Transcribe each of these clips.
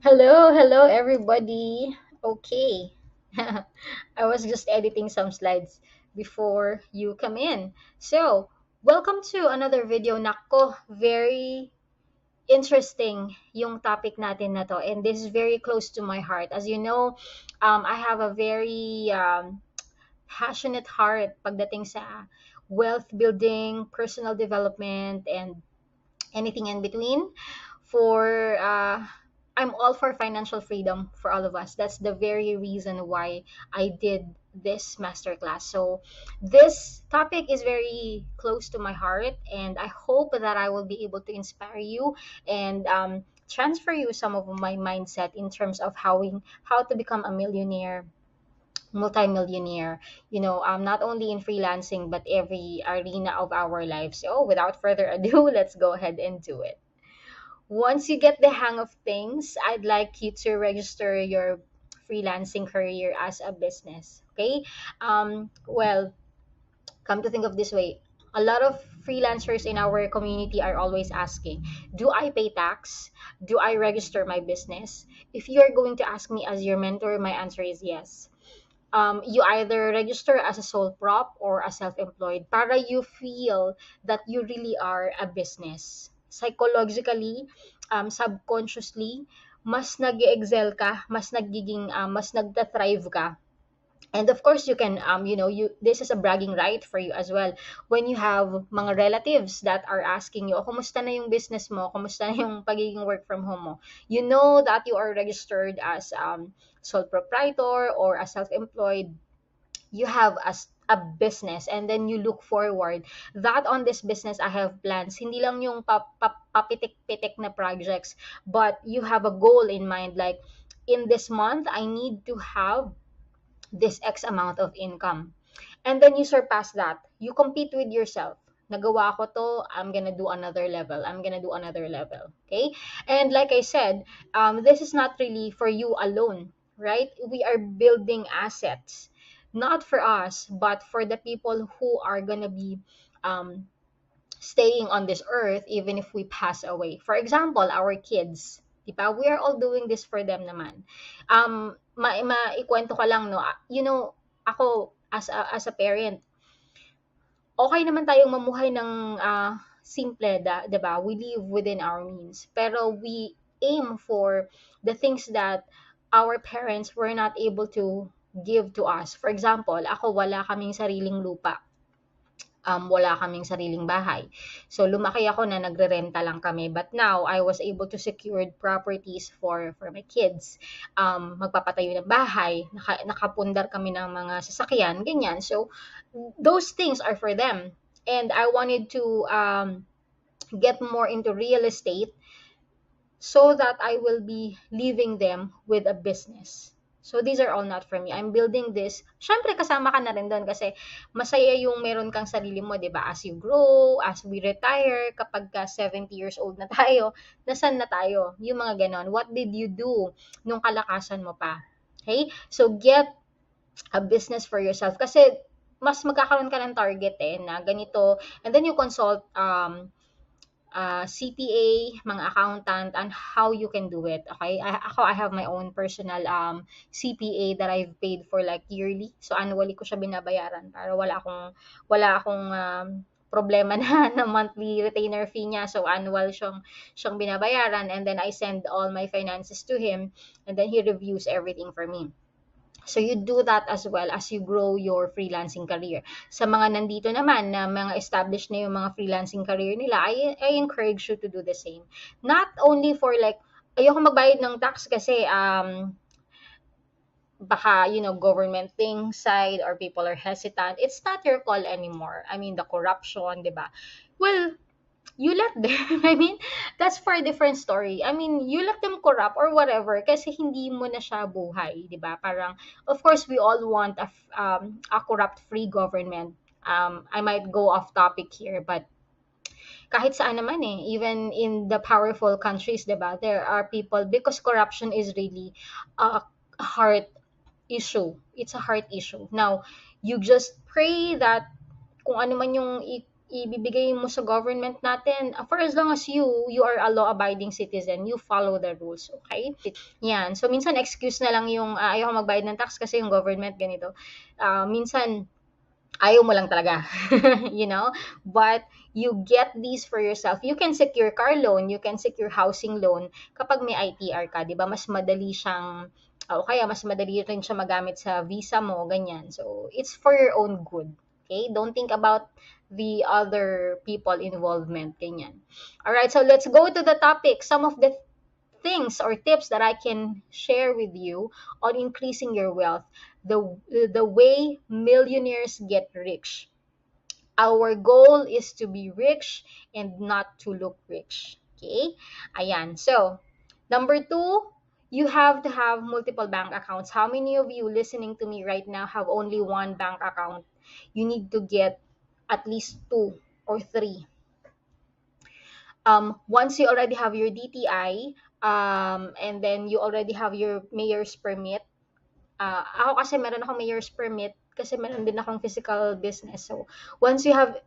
Hello, everybody. Okay. I was just editing some slides before you come in. So, welcome to another video. Nako, very interesting yung topic natin na to. And this is very close to my heart. As you know, I have a very passionate heart pagdating sa wealth building, personal development, and anything in between. For I'm all for financial freedom for all of us. That's the very reason why I did this masterclass. So this topic is very close to my heart, and I hope that I will be able to inspire you and transfer you some of my mindset in terms of how to become a millionaire, multimillionaire, not only in freelancing but every arena of our lives. So without further ado, let's go ahead and do it. Once you get the hang of things, I'd like you to register your freelancing career as a business. Okay. Well, come to think of this way, a lot of freelancers in our community are always asking, do I pay tax? Do I register my business? If you're going to ask me as your mentor, my answer is yes. You either register as a sole prop or a self-employed para you feel that you really are a business. Psychologically, subconsciously, mas nag-excel ka, mas nagta-thrive ka. And of course, you can, this is a bragging right for you as well. When you have mga relatives that are asking you, oh, kumusta na yung business mo? Kumusta na yung pagiging work from home mo? You know that you are registered as sole proprietor or a self-employed. You have a business, and then you look forward that on this business I have plans, hindi lang yung papitik-pitik na projects, but you have a goal in mind, like in this month I need to have this X amount of income. And then you surpass that. You compete with yourself. Nagawa ko to, I'm gonna do another level. I'm gonna do another level. Okay? And like I said, this is not really for you alone, right? We are building assets, not for us, but for the people who are gonna be um, staying on this earth even if we pass away. For example, our kids. Diba? We are all doing this for them naman. Maikwento ko lang, no? Ako, as a parent, okay naman tayong mamuhay ng simple, 'di ba? We live within our means. Pero we aim for the things that our parents were not able to give to us. For example, ako wala kaming sariling lupa. Wala kaming sariling bahay. So lumaki ako na nagrerenta lang kami. But now I was able to secure properties for my kids. Magpapatayo ng bahay, nakapundar kami ng mga sasakyan, ganyan. So those things are for them. And I wanted to get more into real estate so that I will be leaving them with a business. So these are all not for me. I'm building this. Syempre kasama ka na rin doon kasi masaya yung meron kang sarili mo, 'di ba? As you grow, as we retire, kapag ka 70 years old na tayo, nasan na tayo? Yung mga ganon. What did you do nung kalakasan mo pa? Okay? So get a business for yourself kasi mas magkakaroon ka ng target na ganito, and then you consult CPA, mga accountant, and how you can do it. Okay? I have my own personal CPA that I've paid for like yearly. So annually ko siya binabayaran para wala akong problema na monthly retainer fee niya. So annual siyang binabayaran, and then I send all my finances to him, and then he reviews everything for me. So you do that as well as you grow your freelancing career. Sa mga nandito naman na mga established na yung mga freelancing career nila, I encourage you to do the same. Not only for like, ayoko magbayad ng tax kasi baka, government thing side or people are hesitant. It's not your call anymore. I mean, the corruption, di ba? Well, you let them. I mean, that's for a different story. I mean, you let them corrupt or whatever kasi hindi mo na siya buhay, 'di ba? Parang of course we all want a corrupt free government. I might go off topic here, but kahit saan naman even in the powerful countries, 'di ba? There are people because corruption is really a heart issue. It's a heart issue. Now, you just pray that kung ano man yung ibibigay mo sa government natin, for as long as you are a law-abiding citizen, you follow the rules, okay? Yan. So, minsan excuse na lang yung ayaw ko magbayad ng tax kasi yung government ganito. Minsan, ayaw mo lang talaga, you know? But you get these for yourself. You can secure car loan, you can secure housing loan kapag may ITR ka, 'di ba? Mas madali siyang o kaya mas madali rin siya magamit sa visa mo, ganyan. So, it's for your own good. Okay? Don't think about the other people involvement, ganyan. All right, so let's go to the topic. Some of the things or tips that I can share with you on increasing your wealth, the way millionaires get rich. Our goal is to be rich and not to look rich. Okay? Ayan. So, number two, you have to have multiple bank accounts. How many of you listening to me right now have only one bank account? You need to get at least two or three. Once you already have your DTI, and then you already have your mayor's permit, ako kasi meron akong mayor's permit kasi meron din akong physical business. So, once you have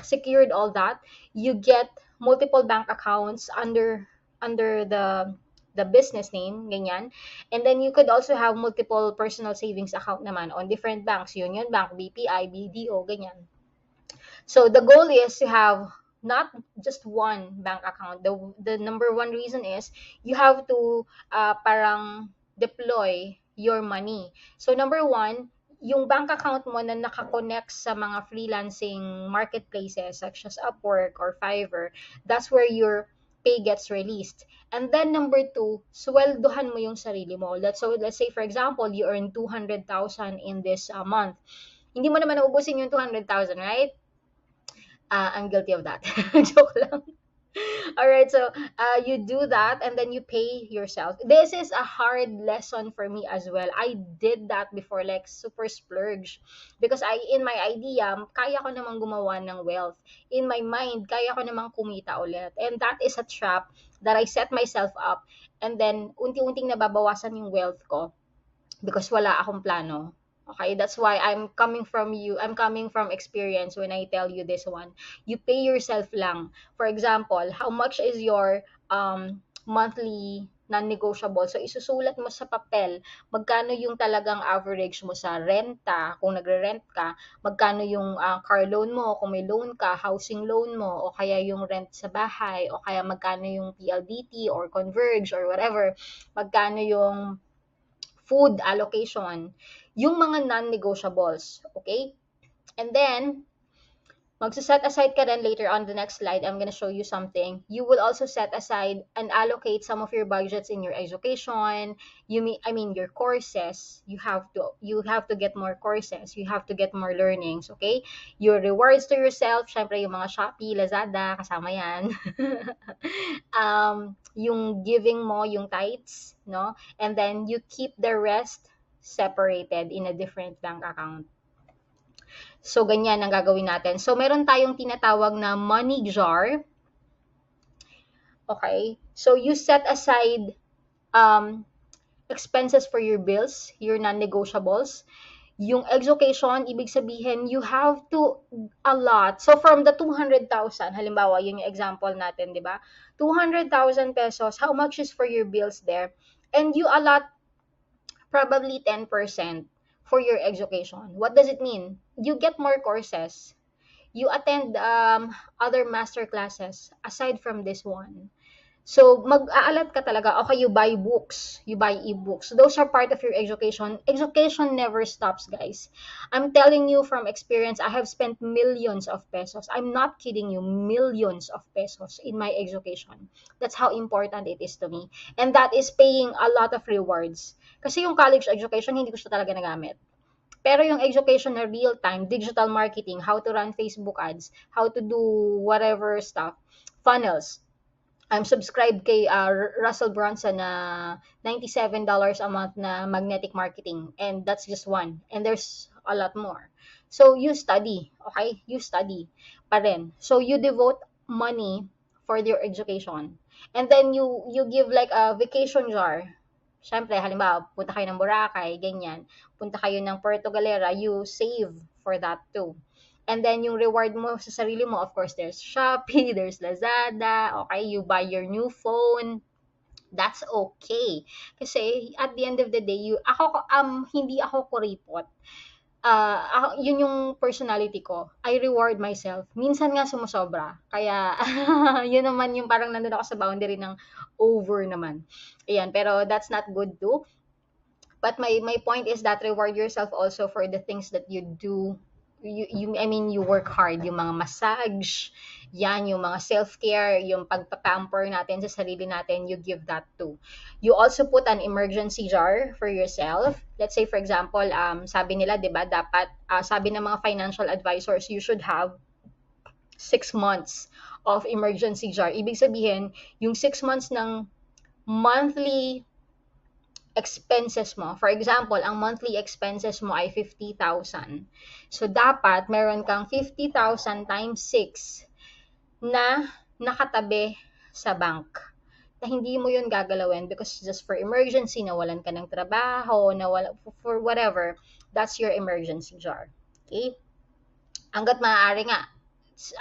secured all that, you get multiple bank accounts under the business name, ganyan. And then you could also have multiple personal savings account naman on different banks, Union Bank, BPI, BDO, ganyan. So the goal is to have not just one bank account. The number one reason is you have to parang deploy your money. So number one, yung bank account mo na nakakonect sa mga freelancing marketplaces such as Upwork or Fiverr, that's where your pay gets released. And then number two, sweldohan mo yung sarili mo. Let's say for example, you earn 200,000 in this month. Hindi mo naman naubusin yung 200,000, right? I'm guilty of that. Joke lang. All right, so you do that and then you pay yourself. This is a hard lesson for me as well. I did that before, like super splurge. Because in my idea, kaya ko namang gumawa ng wealth. In my mind, kaya ko namang kumita ulit. And that is a trap that I set myself up. And then, unti-unting nababawasan yung wealth ko because wala akong plano. Okay, that's why I'm coming from you. I'm coming from experience when I tell you this one. You pay yourself lang. For example, how much is your monthly non-negotiable? So, isusulat mo sa papel, magkano yung talagang average mo sa renta, kung nagre-rent ka, magkano yung car loan mo, kung may loan ka, housing loan mo, o kaya yung rent sa bahay, o kaya magkano yung PLDT or Converge or whatever, magkano yung food allocation, yung mga non-negotiables, okay? And then, magsa-set aside ka rin later on the next slide, I'm gonna show you something. You will also set aside and allocate some of your budgets in your education. Your courses. You have to get more courses. You have to get more learnings, okay? Your rewards to yourself, syempre yung mga Shopee, Lazada, kasama yan. Yung giving mo, yung tithes, no? And then you keep the rest separated in a different bank account. So, ganyan ang gagawin natin. So, meron tayong tinatawag na money jar. Okay? So, you set aside expenses for your bills, your non-negotiables. Yung education, ibig sabihin, you have to allot. So, from the 200,000, halimbawa, yun yung example natin, di ba? 200,000 pesos, how much is for your bills there? And you allot probably 10% for your education. What does it mean? You get more courses. You attend other master classes aside from this one. So, mag-aalat ka talaga. Okay, you buy books. You buy e-books. Those are part of your education. Education never stops, guys. I'm telling you from experience, I have spent millions of pesos. I'm not kidding you, millions of pesos in my education. That's how important it is to me. And that is paying a lot of rewards. Kasi yung college education, hindi ko siya talaga nagamit. Pero yung education na real-time, digital marketing, how to run Facebook ads, how to do whatever stuff, funnels, I'm subscribed kay Russell Brunson na $97 a month na magnetic marketing. And that's just one. And there's a lot more. So, you study. Okay? You study pa rin. So, you devote money for your education. And then, you give like a vacation jar. Siyempre, halimbawa, punta kayo ng Boracay, ganyan. Punta kayo ng Puerto Galera, you save for that too. And then yung reward mo sa sarili mo, of course, there's Shopee, there's Lazada, okay, you buy your new phone, that's okay. Kasi at the end of the day, hindi ako kuripot. Yun yung personality ko. I reward myself. Minsan nga sumusobra. Kaya, yun naman yung parang nandun ako sa boundary ng over naman. Ayan, pero that's not good too. But my point is that reward yourself also for the things that you do. I mean, you work hard, yung mga massage, yan, yung mga self-care, yung pagpapamper natin sa sarili natin, you give that too. You also put an emergency jar for yourself. Let's say, for example, sabi nila, di ba, dapat, sabi ng mga financial advisors, you should have 6 months of emergency jar. Ibig sabihin, yung 6 months ng monthly expenses mo. For example, ang monthly expenses mo ay 50,000. So, dapat meron kang 50,000 times 6 na nakatabi sa bank. Na hindi mo yun gagalawin because just for emergency, nawalan ka ng trabaho, for whatever, that's your emergency jar. Okay? Hanggat maaari nga,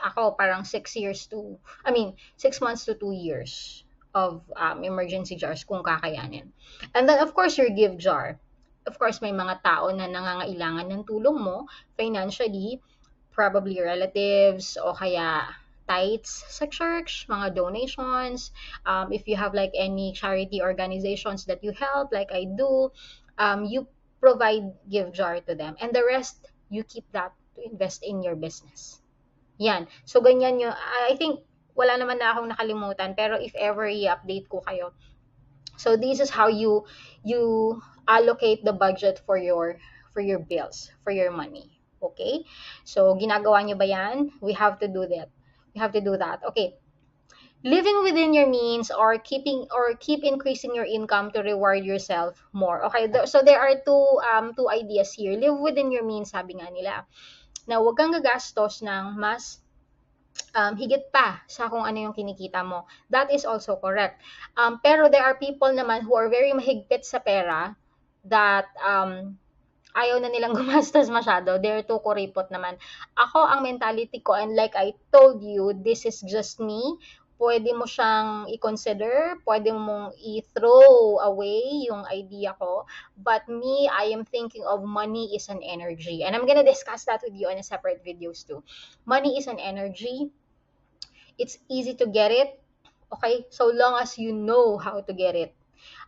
ako parang 6 months to 2 years of emergency jars kung kakayanin. And then, of course, your give jar. Of course, may mga tao na nangangailangan ng tulong mo financially, probably relatives o kaya tithes sa church, mga donations, if you have like any charity organizations that you help, like I do, you provide give jar to them. And the rest, you keep that to invest in your business. Yan. So, ganyan yung, I think, wala naman na akong nakalimutan, pero if ever i-update ko kayo. So, this is how you allocate the budget for your bills, for your money. Okay? So, ginagawa nyo ba yan? We have to do that. We have to do that. Okay. Living within your means or keep increasing your income to reward yourself more. Okay, so there are two ideas here. Live within your means, sabi nga nila. Na huwag kang gagastos ng mas higit pa sa kung ano yung kinikita mo. That is also correct. Pero there are people naman who are very mahigpit sa pera that ayaw na nilang gumastos masyado. They're too kuripot naman. Ako, ang mentality ko, and like I told you, this is just me. Pwede mo siyang i-consider, pwede mong i-throw away yung idea ko. But me, I am thinking of money is an energy. And I'm gonna discuss that with you in a separate videos too. Money is an energy. It's easy to get it. Okay? So long as you know how to get it.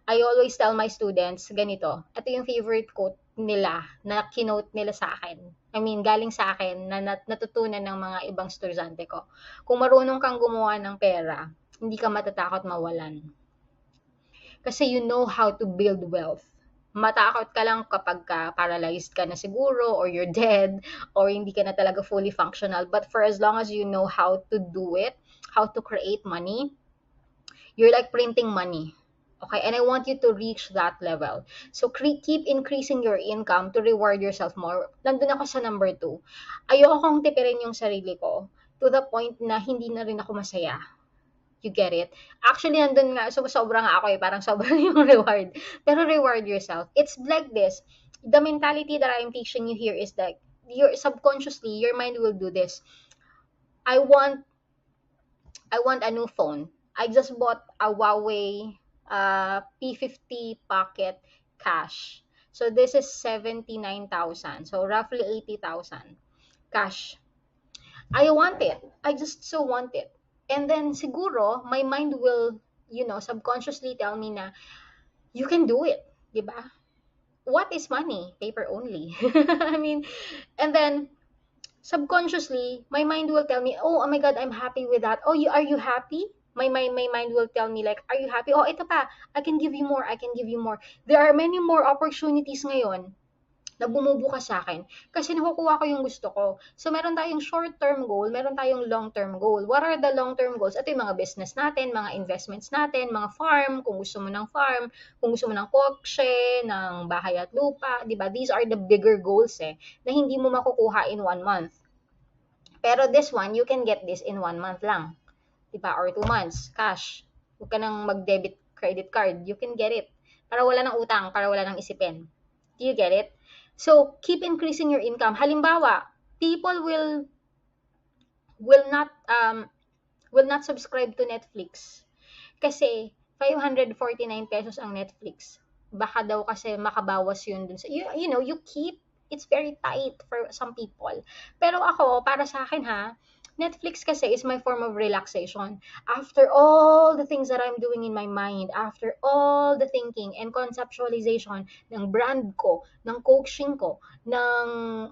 I always tell my students, ganito, ito yung favorite quote nila, na kinote nila sa akin. I mean, galing sa akin, na natutunan ng mga ibang estudyante ko. Kung marunong kang gumawa ng pera, hindi ka matatakot mawalan. Kasi you know how to build wealth. Matakot ka lang kapag paralyzed ka na siguro, or you're dead, or hindi ka na talaga fully functional. But for as long as you know how to do it, how to create money, you're like printing money. Okay, and I want you to reach that level. So, keep increasing your income to reward yourself more. Nandun ako sa number 2. Ayokong tipirin yung sarili ko to the point na hindi na rin ako masaya. You get it? Actually, nandun nga, so sobra nga ako parang sobra yung reward. Pero reward yourself. It's like this. The mentality that I'm teaching you here is that subconsciously, your mind will do this. I want a new phone. I just bought a Huawei P50 Pocket cash. So this is 79,000. So roughly 80,000 cash. I want it. I just so want it. And then siguro my mind will, subconsciously tell me na you can do it, 'di ba? What is money? Paper only. I mean, and then subconsciously my mind will tell me, oh my god, I'm happy with that. Oh, are you happy? My mind will tell me like, are you happy? Oh, ito pa, I can give you more. There are many more opportunities ngayon na bumubukas sa akin kasi nakukuha ko yung gusto ko. So, meron tayong short-term goal, meron tayong long-term goal. What are the long-term goals? Ito yung mga business natin, mga investments natin, mga farm, kung gusto mo ng farm, kung gusto mo ng kotse, ng bahay at lupa, di ba? These are the bigger goals na hindi mo makukuha in 1 month. Pero this one, you can get this in 1 month lang. Diba? Or 2 months, cash. Huwag ka nang mag-debit credit card. You can get it. Para wala ng utang, para wala ng isipin. Do you get it? So, keep increasing your income. Halimbawa, People will not will not subscribe to Netflix kasi 549 pesos ang Netflix. Baka daw kasi makabawas yun dun sa, you know, you keep, it's very tight for some people. Pero ako, para sa akin ha, Netflix kasi is my form of relaxation. After all the things that I'm doing in my mind, after all the thinking and conceptualization ng brand ko, ng coaching ko, ng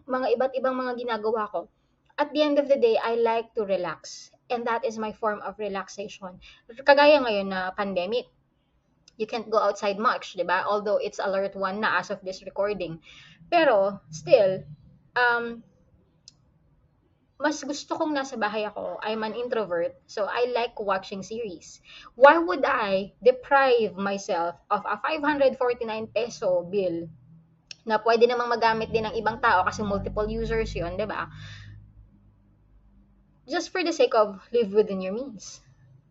mga iba't ibang mga ginagawa ko, at the end of the day, I like to relax. And that is my form of relaxation. Kagaya ngayon na pandemic, you can't go outside much, di ba? Although it's alert one na as of this recording. Pero, still, um, mas gusto kong nasa bahay ako. I'm an introvert, so I like watching series. Why would I deprive myself of a 549 peso bill na pwede namang magamit din ng ibang tao kasi multiple users yun, di ba? Just for the sake of live within your means.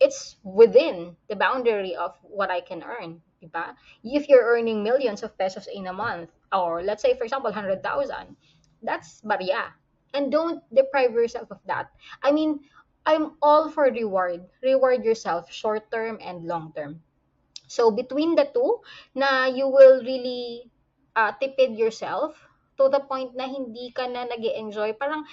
It's within the boundary of what I can earn, diba? If you're earning millions of pesos in a month, or let's say, for example, 100,000, that's barya. And don't deprive yourself of that. I mean, I'm all for reward. Reward yourself, short term and long term. So, between the two, na you will really tipid yourself to the point na hindi ka na nag enjoy parang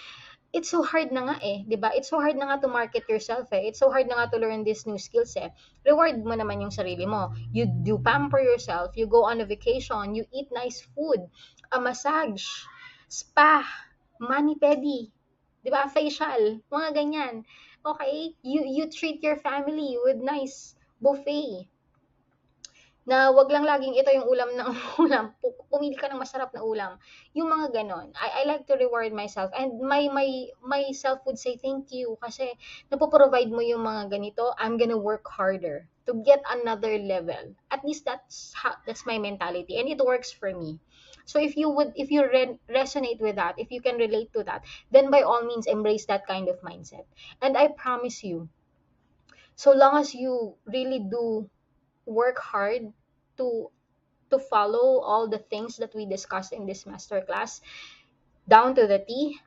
it's so hard na nga eh, 'di ba? It's so hard na nga to market yourself eh. It's so hard na nga to learn these new skills eh. Reward mo naman yung sarili mo. You do pamper yourself, you go on a vacation, you eat nice food, a massage, spa, mani-pedi, 'di ba? Facial, mga ganyan. Okay? You treat your family with nice buffet na wag lang laging ito yung ulam ng ulam, pumili ka ng masarap na ulam. Yung mga ganon. I like to reward myself and myself would say thank you kasi napoprovide mo yung mga ganito. I'm gonna work harder to get another level. At least that's my mentality and it works for me. So if you resonate with that, if you can relate to that, then by all means embrace that kind of mindset. And I promise you, so long as you really do work hard to follow all the things that we discussed in this masterclass down to the T,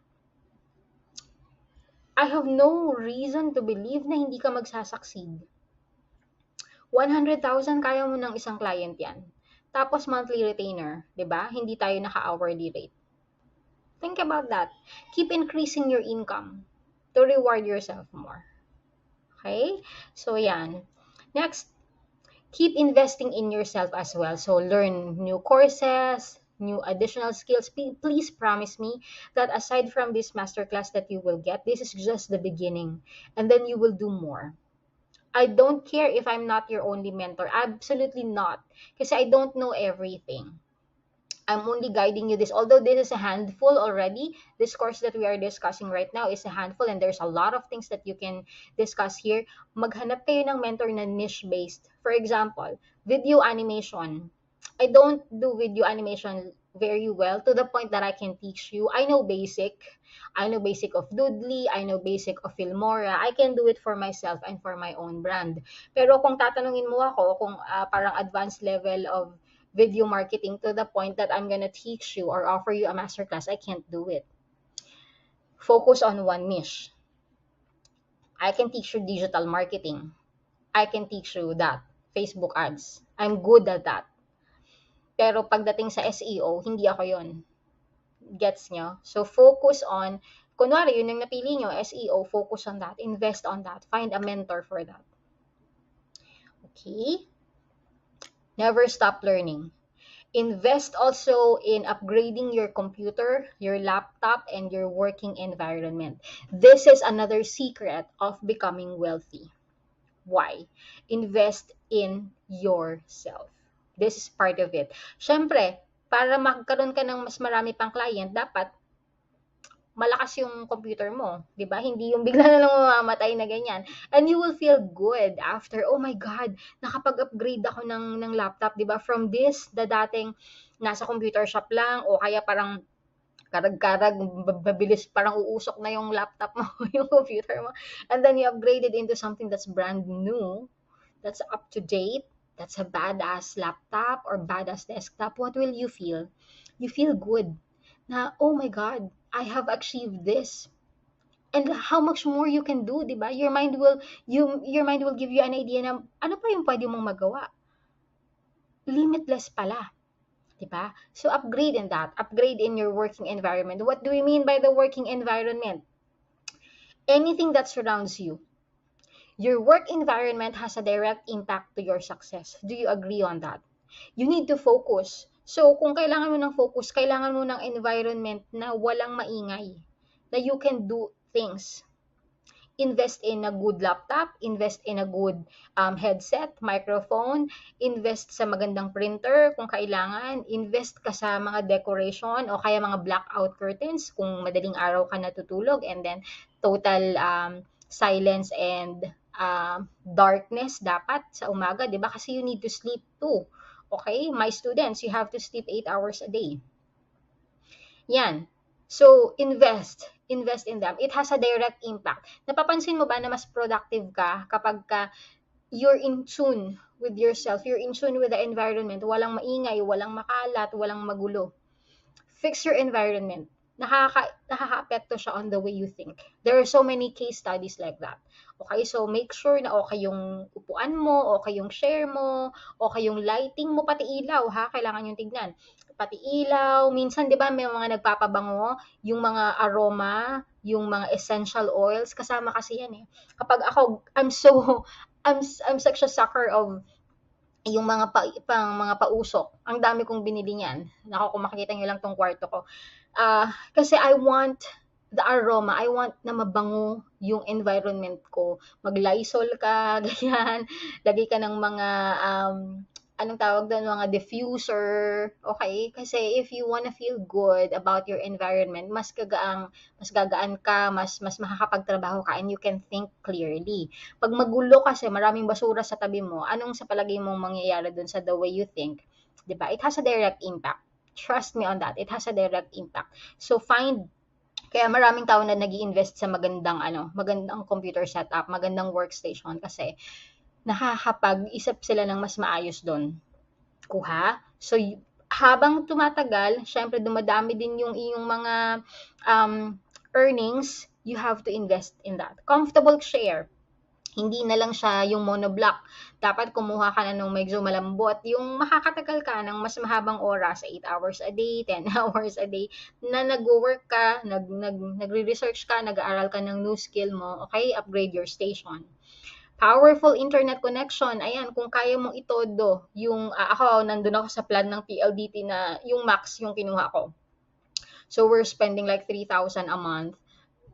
I have no reason to believe na hindi ka magsasucceed. 100,000 kaya mo ng isang client yan. Tapos monthly retainer, 'di ba? Hindi tayo naka-hourly rate. Think about that. Keep increasing your income to reward yourself more. Okay? So yan. Next, keep investing in yourself as well. So learn new courses, new additional skills. Please promise me that aside from this masterclass that you will get, this is just the beginning. And then you will do more. I don't care if I'm not your only mentor. Absolutely not. Because I don't know everything. I'm only guiding you this. Although this is a handful already, this course that we are discussing right now is a handful and there's a lot of things that you can discuss here. Maghanap kayo ng mentor na niche-based. For example, video animation. I don't do video animation very well to the point that I can teach you. I know basic. I know basic of Doodly. I know basic of Filmora. I can do it for myself and for my own brand. Pero kung tatanungin mo ako kung parang advanced level of video marketing to the point that I'm gonna teach you or offer you a masterclass, I can't do it. Focus on one niche. I can teach you digital marketing. I can teach you that. Facebook ads. I'm good at that. Pero pagdating sa SEO, hindi ako yon. Gets nyo? So focus on, kunwari yun yung napili nyo, SEO, focus on that. Invest on that. Find a mentor for that. Okay? Never stop learning. Invest also in upgrading your computer, your laptop, and your working environment. This is another secret of becoming wealthy. Why? Invest in yourself. This is part of it. Siyempre, para magkaroon ka ng mas marami pang client, dapat malakas yung computer mo, 'di ba? Hindi yung bigla na lang mamamatay na ganyan. And you will feel good after, oh my God, nakapag-upgrade ako ng laptop, 'di ba? From this, dating nasa computer shop lang o kaya parang karag-karag, mabilis, parang uusok na yung laptop mo, yung computer mo. And then you upgrade it into something that's brand new, that's up to date, that's a badass laptop or badass desktop. What will you feel? You feel good na, oh my God, I have achieved this. And how much more you can do, 'di ba? Your mind will give you an idea na ano pa yung pwede mong magawa. Limitless pala, 'di ba? So upgrade in that. Upgrade in your working environment. What do we mean by the working environment? Anything that surrounds you. Your work environment has a direct impact to your success. Do you agree on that? You need to focus. So, kung kailangan mo ng focus, kailangan mo ng environment na walang maingay, na you can do things. Invest in a good laptop, invest in a good headset, microphone, invest sa magandang printer kung kailangan, invest ka sa mga decoration o kaya mga blackout curtains kung madaling araw ka natutulog, and then total silence and darkness dapat sa umaga, 'di ba? Kasi you need to sleep too. Okay? My students, you have to sleep 8 hours a day. Yan. So, invest in them. It has a direct impact. Napapansin mo ba na mas productive ka kapag you're in tune with yourself, you're in tune with the environment, walang maingay, walang makalat, walang magulo. Fix your environment. Nakaka-apekto siya on the way you think. There are so many case studies like that. Okay, so make sure na okay yung upuan mo, okay yung chair mo, okay yung lighting mo, pati ilaw ha, kailangan yung tignan. Pati ilaw, minsan 'di ba may mga nagpapabango, yung mga aroma, yung mga essential oils, kasama kasi yan eh. Kapag ako, I'm such a sucker of yung mga pausok. Ang dami kong binili niyan. Naku, kung makikita niyo lang 'tong kwarto ko. Kasi I want the aroma, I want na mabango yung environment ko. Mag-Lysol ka, ganyan. Lagay ka ng mga, anong tawag doon, mga diffuser, okay? Kasi if you wanna feel good about your environment, mas gagaan ka, mas makakapagtrabaho ka, and you can think clearly. Pag magulo kasi, maraming basura sa tabi mo, anong sa palagay mong mangyayari doon sa the way you think? 'Di ba? It has a direct impact. Trust me on that. It has a direct impact. So kaya maraming tao na nag-iinvest sa magandang computer setup, magandang workstation kasi nakakapag-isip sila ng mas maayos doon. Kuha? So habang tumatagal, syempre dumadami din yung iyong mga earnings, you have to invest in that. Comfortable chair. Hindi na lang siya yung monoblock. Dapat kumuha ka na nung medyo malambot, yung makakatagal ka ng mas mahabang oras, 8 hours a day, 10 hours a day, na nag-work ka, nagre-research ka, nag-aaral ka ng new skill mo, okay? Upgrade your station. Powerful internet connection. Ayan, kung kaya mong itodo, ako, nandun ako sa plan ng PLDT na yung max yung kinuha ko. So, we're spending like 3,000 a month.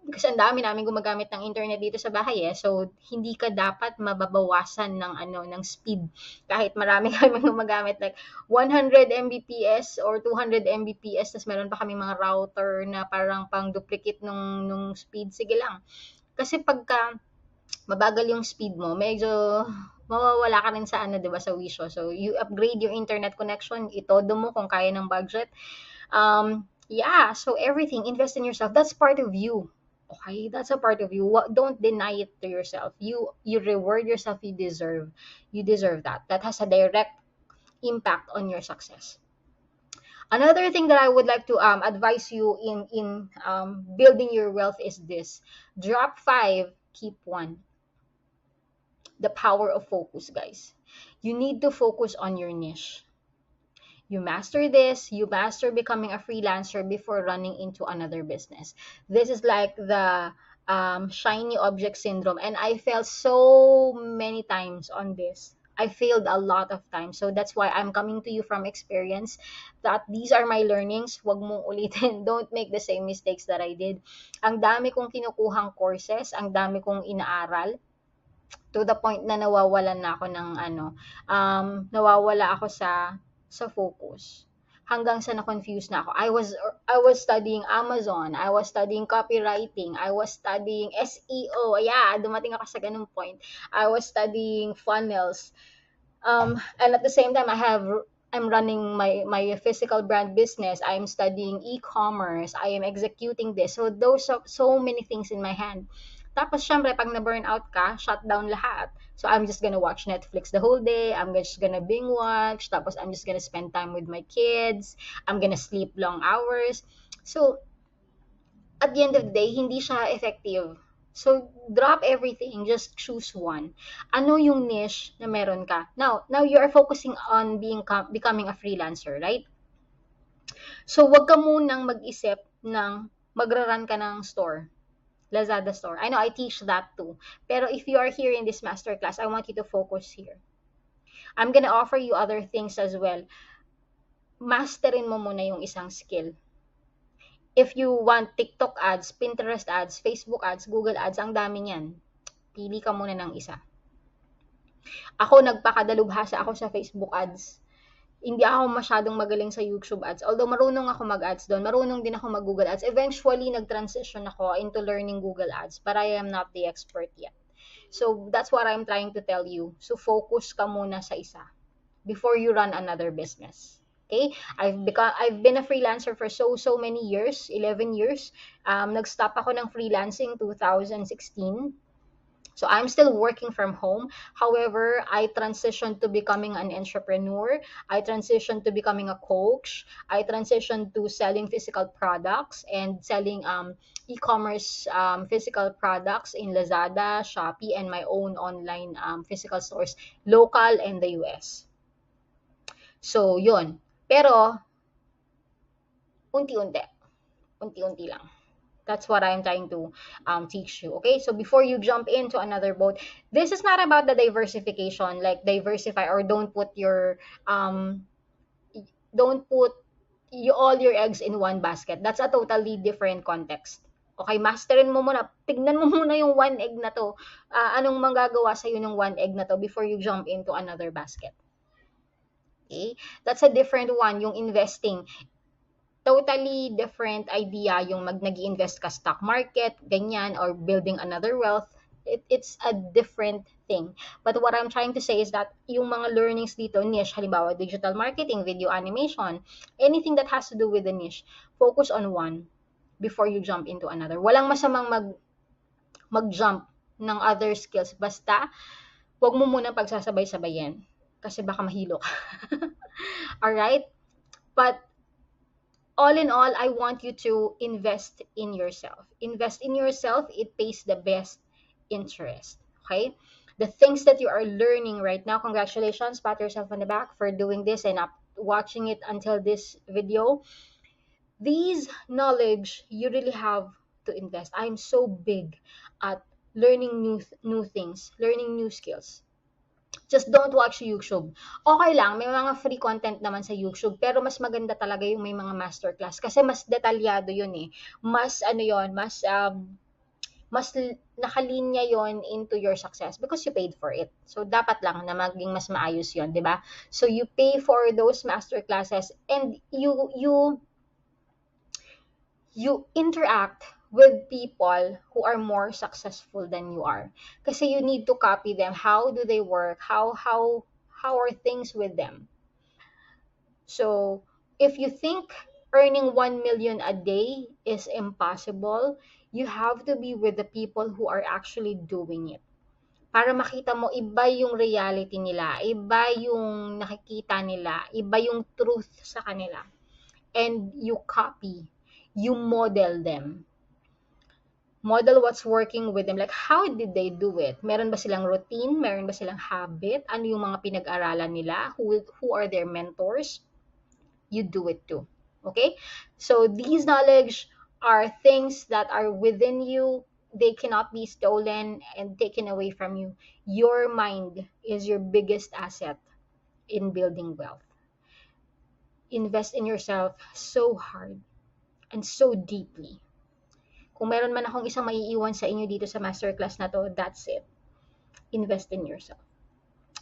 Kasi ang dami namin gumagamit ng internet dito sa bahay eh. So, hindi ka dapat mababawasan ng speed. Kahit marami kami gumagamit like 100 Mbps or 200 Mbps, tapos meron pa kami mga router na parang pang-duplicate nung speed. Sige lang. Kasi pagka mabagal yung speed mo, medyo mawawala ka rin sa 'di ba, sa wisyo. So, you upgrade your internet connection, itodo mo kung kaya ng budget. Yeah, so everything, invest in yourself. That's part of you. Okay, that's a part of you. Don't deny it to yourself. You reward yourself. You deserve that. That has a direct impact on your success. Another thing that I would like to advise you in building your wealth is this: drop 5, keep 1. The power of focus, guys. You need to focus on your niche. You master this, you master becoming a freelancer before running into another business. This is like the shiny object syndrome, and I failed so many times on this. I failed a lot of times. So that's why I'm coming to you from experience, that these are my learnings. Huwag mong ulitin. Don't make the same mistakes that I did. Ang dami kong kinukuhang courses, ang dami kong inaaral, to the point na nawawalan na ako ng nawawala ako sa focus. Hanggang sa na-confuse na ako. I was studying Amazon, I was studying copywriting, I was studying SEO. Yeah, dumating ako sa ganung point. I was studying funnels. And at the same time, I'm running my physical brand business. I'm studying e-commerce. I am executing this. So those are so many things in my hand. Tapos, syempre, pag na-burnout ka, shut down lahat. So, I'm just gonna watch Netflix the whole day. I'm just gonna binge watch. Tapos, I'm just gonna spend time with my kids. I'm gonna sleep long hours. So, at the end of the day, hindi siya effective. So, drop everything. Just choose one. Ano yung niche na meron ka? Now you are focusing on becoming a freelancer, right? So, wag ka munang mag-isip ng magra-run ka ng store. Lazada store. I know I teach that too. Pero if you are here in this masterclass, I want you to focus here. I'm gonna offer you other things as well. Masterin mo muna yung isang skill. If you want TikTok ads, Pinterest ads, Facebook ads, Google ads, ang dami niyan. Pili ka muna ng isa. Ako, nagpakadalubhasa ako sa Facebook ads. Hindi ako masyadong magaling sa YouTube ads. Although marunong ako mag-ads doon, marunong din ako mag-Google ads. Eventually, nag-transition ako into learning Google ads, but I am not the expert yet. So, that's what I'm trying to tell you. So, focus ka muna sa isa before you run another business. Okay? I've been a freelancer for so many years, 11 years. Nag-stop ako ng freelancing 2016. So I'm still working from home. However, I transitioned to becoming an entrepreneur. I transitioned to becoming a coach. I transitioned to selling physical products and selling e-commerce physical products in Lazada, Shopee, and my own online physical stores, local and the US. So, yun. Pero, unti-unti. Unti-unti lang. That's what I'm trying to teach you. Okay, so before you jump into another boat, this is not about the diversification, like diversify or don't put all your eggs in one basket. That's a totally different context. Okay, masterin mo muna. Tignan mo muna yung one egg na to. Anong manggagawa sa'yo ng one egg na to before you jump into another basket. Okay, that's a different one, yung investing. Totally different idea yung nag-invest ka stock market, ganyan, or building another wealth. It's a different thing. But what I'm trying to say is that yung mga learnings dito, niche, halimbawa digital marketing, video animation, anything that has to do with the niche, focus on one before you jump into another. Walang masamang mag-jump ng other skills. Basta, wag mo muna pagsasabay-sabayin kasi baka mahilo ka. Alright? But all in all, I want you to invest in yourself. Invest in yourself, it pays the best interest. Okay? The things that you are learning right now, congratulations, pat yourself on the back for doing this and watching it until this video. These knowledge, you really have to invest. I'm so big at learning new things, learning new skills. Just don't watch YouTube. Okay lang, may mga free content naman sa YouTube, pero mas maganda talaga yung may mga masterclass kasi mas detalyado yun eh. Mas nakalinya yon into your success because you paid for it. So, dapat lang na maging mas maayos yon, di ba? So, you pay for those masterclasses and you interact with people who are more successful than you are. Kasi you need to copy them. How do they work? How are things with them? So, if you think earning 1 million a day is impossible, you have to be with the people who are actually doing it. Para makita mo, iba yung reality nila, iba yung nakikita nila, iba yung truth sa kanila. And you copy, you model them. Model what's working with them. Like, how did they do it? Meron ba silang routine? Meron ba silang habit? Ano yung mga pinag-aralan nila? Who are their mentors? You do it too. Okay? So, these knowledge are things that are within you. They cannot be stolen and taken away from you. Your mind is your biggest asset in building wealth. Invest in yourself so hard and so deeply. Kung meron man akong isang maiiwan sa inyo dito sa masterclass na to, that's it. Invest in yourself.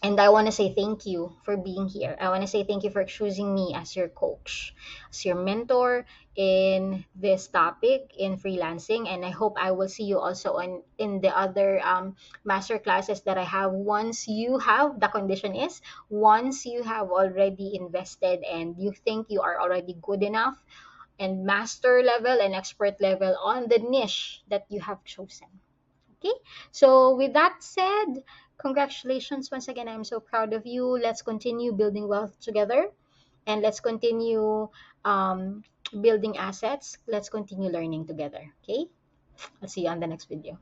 And I want to say thank you for being here. I want to say thank you for choosing me as your coach, as your mentor in this topic in freelancing. And I hope I will see you also in the other master classes that I have once you have, the condition is, once you have already invested and you think you are already good enough and master level and expert level on the niche that you have chosen. Okay, so with that said, congratulations once again. I'm so proud of you. Let's continue building wealth together. and let's continue um, building assets. Let's continue learning together. Okay, I'll see you on the next video.